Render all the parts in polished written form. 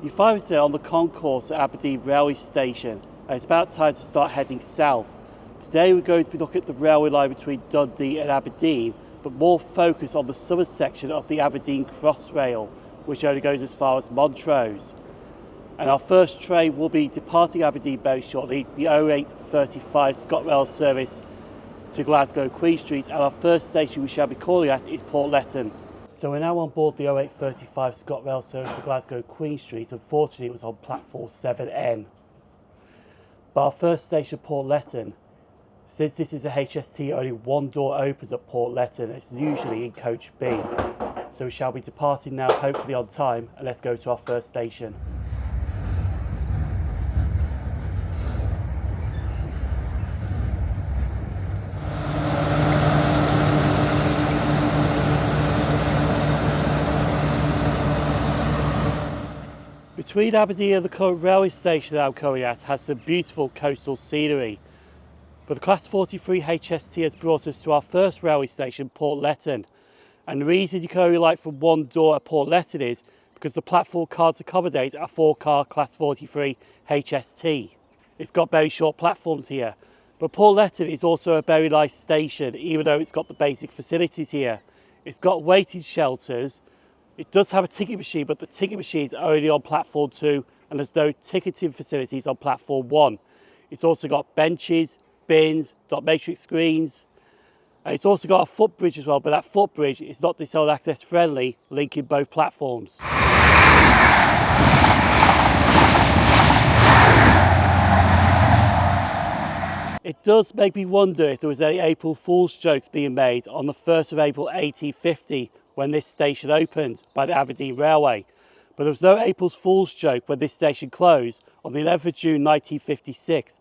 You find us today on the concourse at Aberdeen Railway Station, and it's about time to start heading south. Today we're going to be looking at the railway line between Dundee and Aberdeen, but more focused on the southern section of the Aberdeen Crossrail, which only goes as far as Montrose. And our first train will be departing Aberdeen very shortly, the 08:35 ScotRail service to Glasgow Queen Street, and our first station we shall be calling at is Portlethen. So we're now on board the 08:35 ScotRail service to Glasgow Queen Street. Unfortunately, it was on platform 7N. But our first station, Portlethen, since this is a HST, only one door opens at Portlethen. It's usually in coach B. So we shall be departing now, hopefully on time, and let's go to our first station. Between Aberdeen and the current railway station that I'm coming at has some beautiful coastal scenery. But the Class 43 HST has brought us to our first railway station, Portlethen. And the reason you can only light from one door at Portlethen is because the platform can't accommodate a 4-car Class 43 HST. It's got very short platforms here. But Portlethen is also a very nice station, even though it's got the basic facilities here. It's got waiting shelters. It does have a ticket machine, but the ticket machine is only on platform 2 and there's no ticketing facilities on platform 1. It's also got benches, bins, dot matrix screens. And it's also got a footbridge as well, but that footbridge is not disabled access friendly, linking both platforms. It does make me wonder if there was any April Fool's jokes being made on the 1st of April 1850 when this station opened by the Aberdeen Railway. But there was no April Fool's joke when this station closed on the 11th of June 1956.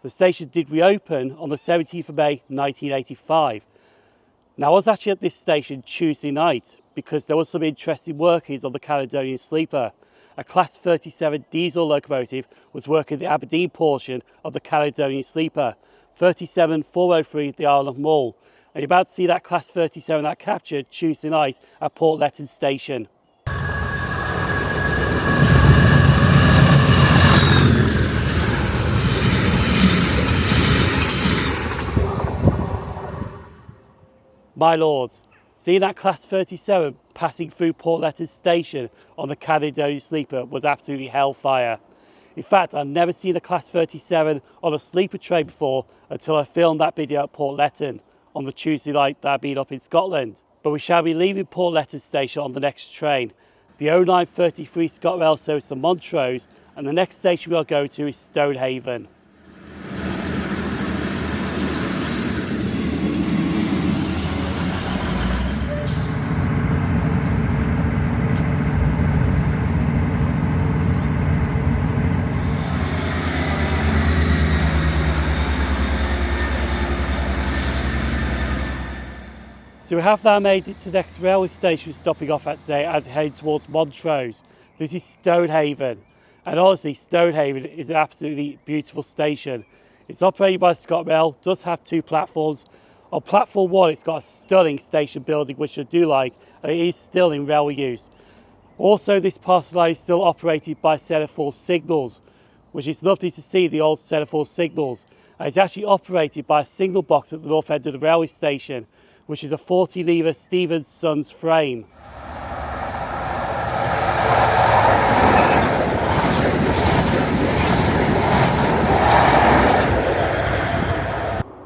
The station did reopen on the 17th of May 1985. Now I was actually at this station Tuesday night because there was some interesting workings on the Caledonian Sleeper. A Class 37 diesel locomotive was working the Aberdeen portion of the Caledonian Sleeper, 37403 the Isle of Mull. And you're about to see that Class 37 that captured Tuesday night at Portlethen Station. My lords, seeing that Class 37 passing through Portlethen Station on the Caledonian Sleeper was absolutely hellfire. In fact, I've never seen a Class 37 on a sleeper train before until I filmed that video at Portlethen on the Tuesday night that I've been up in Scotland. But we shall be leaving Portlethen Station on the next train, the 09:33 ScotRail service to Montrose, and the next station we are going to is Stonehaven. So we have now made it to the next railway station we're stopping off at today as we head towards Montrose. This is Stonehaven, and honestly Stonehaven is an absolutely beautiful station. It's operated by ScotRail, does have 2 platforms. On platform 1 it's got a stunning station building which I do like, and it is still in railway use. Also this part of the line is still operated by semaphore signals, which is lovely to see the old semaphore signals. And it's actually operated by a signal box at the north end of the railway station, which is a 40-lever Stevens Sons frame.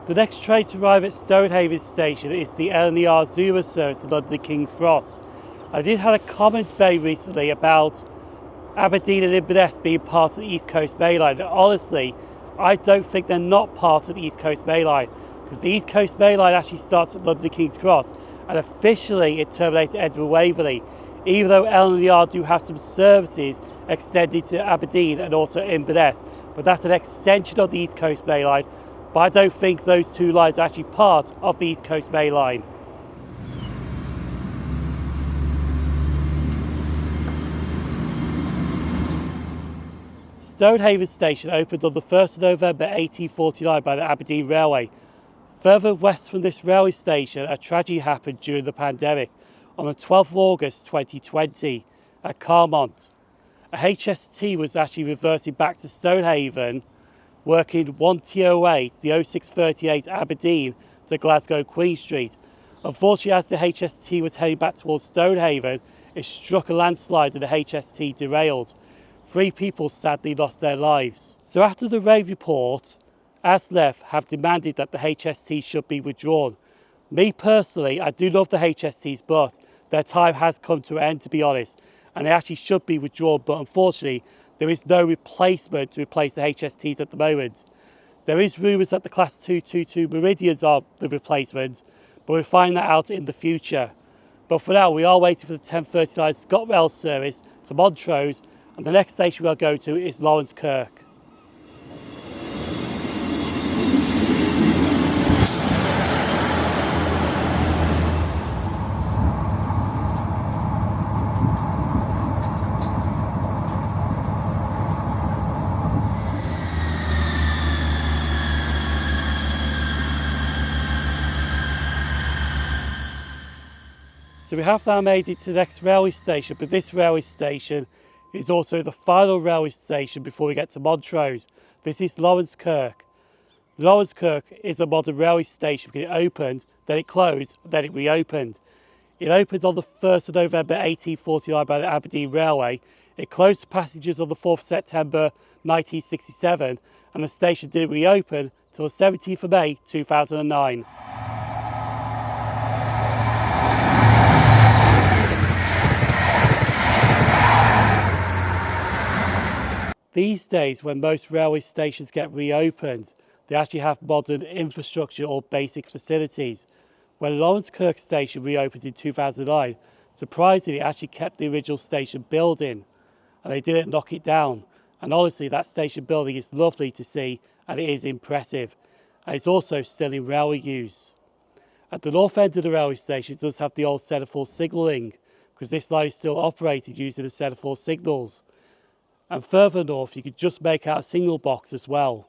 The next train to arrive at Stonehaven Station is the LNER Zuma service to London King's Cross. I did have a comment made recently about Aberdeen and Inverness being part of the East Coast Main Line. And honestly, I don't think they're not part of the East Coast Main Line, because the East Coast Main Line actually starts at London King's Cross and officially it terminates at Edinburgh Waverley, even though LNER do have some services extended to Aberdeen and also Inverness. But that's an extension of the East Coast Main Line, but I don't think those 2 lines are actually part of the East Coast Main Line. Stonehaven Station opened on the 1st of November 1849 by the Aberdeen Railway. Further west from this railway station, a tragedy happened during the pandemic on the 12th of August 2020 at Carmont. a HST was actually reverting back to Stonehaven, working 1T08, the 0638 Aberdeen to Glasgow Queen Street. Unfortunately, as the HST was heading back towards Stonehaven, it struck a landslide and the HST derailed. 3 people sadly lost their lives. So after the raid report, ASLEF have demanded that the HST should be withdrawn. Me personally, I do love the HSTs, but their time has come to an end, to be honest, and they actually should be withdrawn, but unfortunately there is no replacement to replace the HSTs at the moment. There is rumours that the Class 222 Meridians are the replacement, but we'll find that out in the future. But for now, we are waiting for the 10:39 ScotRail service to Montrose, and the next station we are going to is Laurencekirk. So we have now made it to the next railway station, but this railway station is also the final railway station before we get to Montrose. This is Laurencekirk. Laurencekirk is a modern railway station because it opened, then it closed, then it reopened. It opened on the 1st of November 1849 by the Aberdeen Railway. It closed to passengers on the 4th of September 1967, and the station didn't reopen till the 17th of May 2009. These days, when most railway stations get reopened, they actually have modern infrastructure or basic facilities. When Laurencekirk station reopened in 2009, surprisingly it actually kept the original station building and they didn't knock it down. And honestly, that station building is lovely to see and it is impressive. And it's also still in railway use. At the north end of the railway station, it does have the old semaphore signalling because this line is still operated using the semaphore signals. And further north, you can just make out a signal box as well.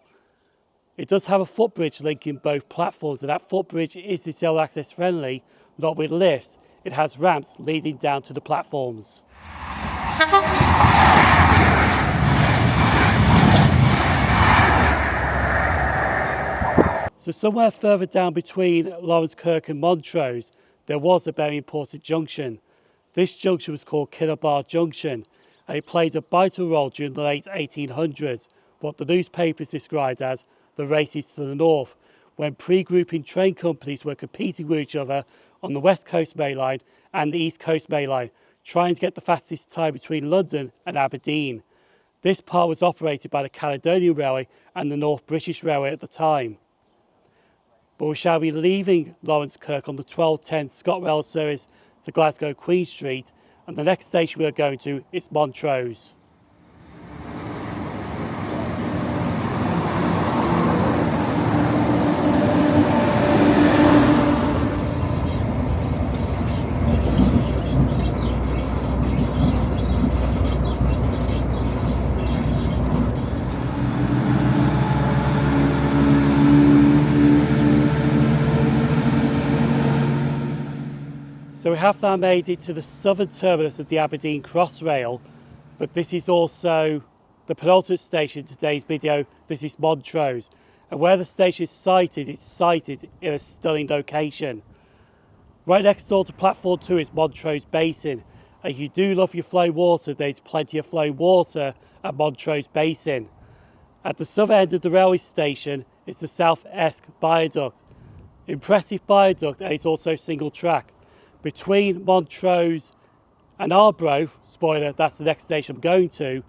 It does have a footbridge linking both platforms, and that footbridge is disabled access friendly, not with lifts. It has ramps leading down to the platforms. So somewhere further down between Laurencekirk and Montrose, there was a very important junction. This junction was called Kinnabar Junction, and it played a vital role during the late 1800s, what the newspapers described as the races to the north, when pre-grouping train companies were competing with each other on the West Coast Main Line and the East Coast Main Line, trying to get the fastest time between London and Aberdeen. This part was operated by the Caledonian Railway and the North British Railway at the time. But we shall be leaving Laurencekirk on the 12:10 ScotRail service to Glasgow Queen Street, and the next station we are going to is Montrose. So we have now made it to the southern terminus of the Aberdeen Crossrail, but this is also the penultimate station in today's video. This is Montrose, and where the station is sited, it's sited in a stunning location. Right next door to platform 2 is Montrose Basin, and if you do love your flowing water, there's plenty of flowing water at Montrose Basin. At the southern end of the railway station is the South Esk Viaduct. Impressive viaduct, and it's also single track. Between Montrose and Arbroath, spoiler, that's the next station I'm going to,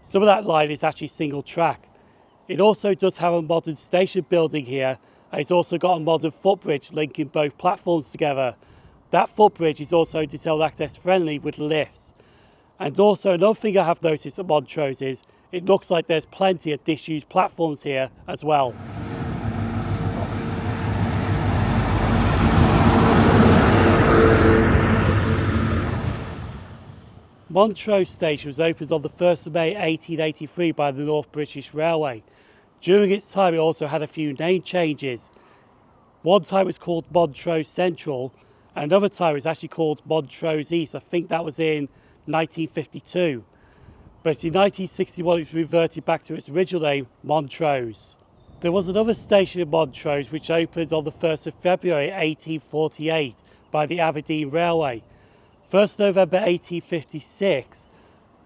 some of that line is actually single track. It also does have a modern station building here, and it's also got a modern footbridge linking both platforms together. That footbridge is also disabled access friendly with lifts. And also another thing I have noticed at Montrose is it looks like there's plenty of disused platforms here as well. Montrose station was opened on the 1st of May 1883 by the North British Railway. During its time it also had a few name changes. One time it was called Montrose Central, and another time it was actually called Montrose East. I think that was in 1952. but in 1961 it was reverted back to its original name, Montrose. There was another station in Montrose which opened on the 1st of February 1848 by the Aberdeen Railway. 1st November 1856,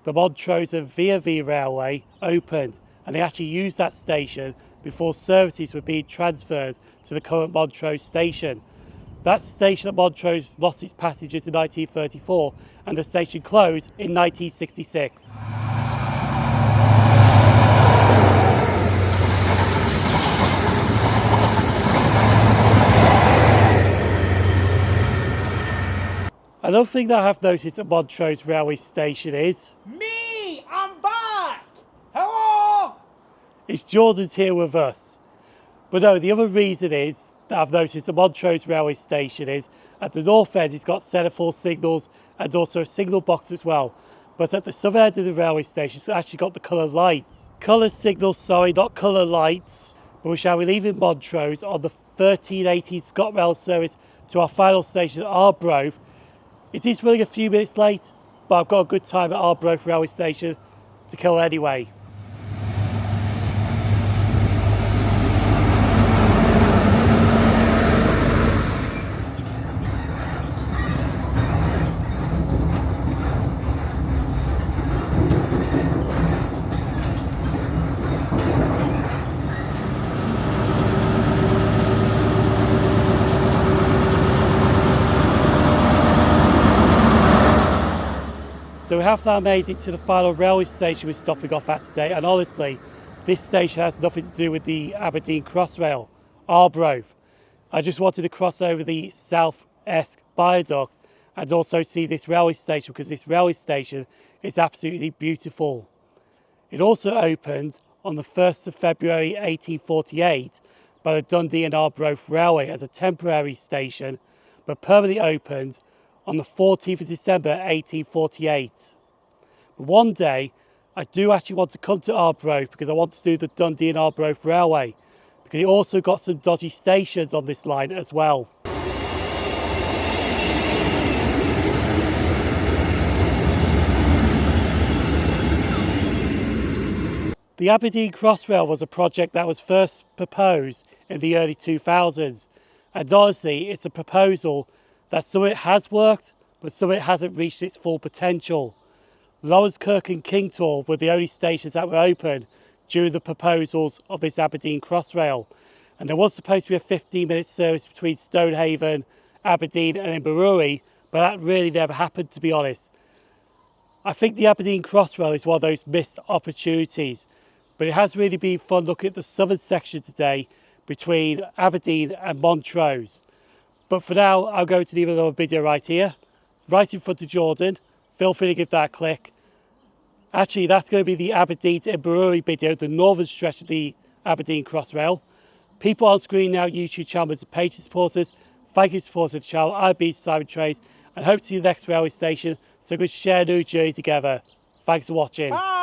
the Montrose and Viavi Railway opened, and they actually used that station before services were being transferred to the current Montrose station. That station at Montrose lost its passengers in 1934 and the station closed in 1966. Another thing that I have noticed at Montrose railway station is... Me! I'm back! Hello! It's Jordan's here with us. But no, the other reason is that I've noticed at Montrose railway station is at the north end it's got semaphore signals and also a signal box as well. But at the southern end of the railway station it's actually got the colour lights. Colour signals, sorry, not colour lights. But we shall be leaving Montrose on the 1318 ScotRail service to our final station at Arbroath. It is running a few minutes late, but I've got a good time at Arbroath railway station to kill anyway. So we have now made it to the final railway station we're stopping off at today, and honestly, this station has nothing to do with the Aberdeen Crossrail, Arbroath. I just wanted to cross over the South Esk viaduct and also see this railway station because this railway station is absolutely beautiful. It also opened on the 1st of February 1848 by the Dundee and Arbroath Railway as a temporary station, but permanently opened on the 14th of December 1848. But one day I do actually want to come to Arbroath because I want to do the Dundee and Arbroath Railway because it also got some dodgy stations on this line as well. The Aberdeen Crossrail was a project that was first proposed in the early 2000s, and honestly it's a proposal that some of it has worked, but some of it hasn't reached its full potential. Laurencekirk and Kingtor were the only stations that were open during the proposals of this Aberdeen Crossrail. And there was supposed to be a 15-minute service between Stonehaven, Aberdeen and Inverurie, but that really never happened, to be honest. I think the Aberdeen Crossrail is one of those missed opportunities, but it has really been fun looking at the southern section today between Aberdeen and Montrose. But for now, I'm going to leave another video right here, right in front of Jordan. Feel free to give that a click. Actually, that's going to be the Aberdeen to Inverurie video, the northern stretch of the Aberdeen Crossrail. People on screen now, YouTube channels and Patreon supporters. Thank you for supporting the channel. I've been SimOnTrains and hope to see you next railway station so we can share a new journey together. Thanks for watching. Bye.